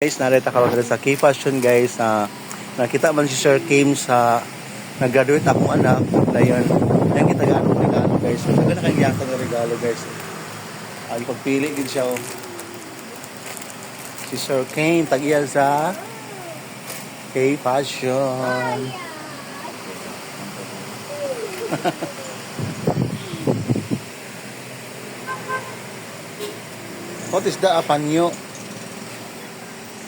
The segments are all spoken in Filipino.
Guys, narita ka rin sa K-Fashion guys. Nakita man si Sir Kim sa nag-graduate akong anak. Dayon, yan kita ganong regalo guys. So, na kanyang regalo guys. Ipagpili din siya. Si Sir Kim, tag-iyan sa K-Fashion. What is the panyo?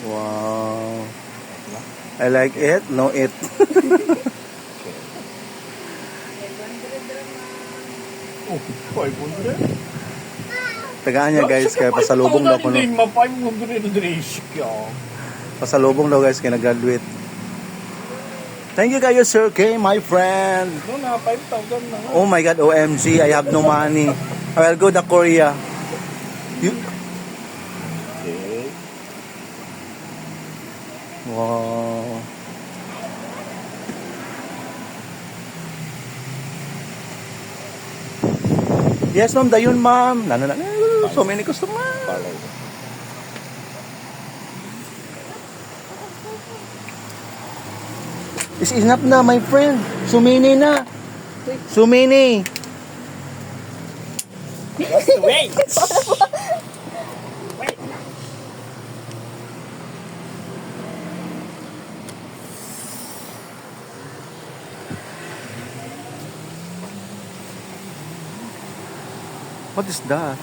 Wow. I like it, no it. Oh, 500? Tagaan niya guys, kaya pasalubong daw ko. Hindi, 500 dress ka. Pasalubong daw guys, kaya nag-graduate. Thank you kayo Sir K, my friend. No na, 5,000 na. Oh my God, OMG, I have no money. I will go to Korea. You... Okay. Wow. Yes ma'am, dayon ma'am. So many customer. It's enough na my friend. Sumini na. Sumini. Just wait. Wait. What is that?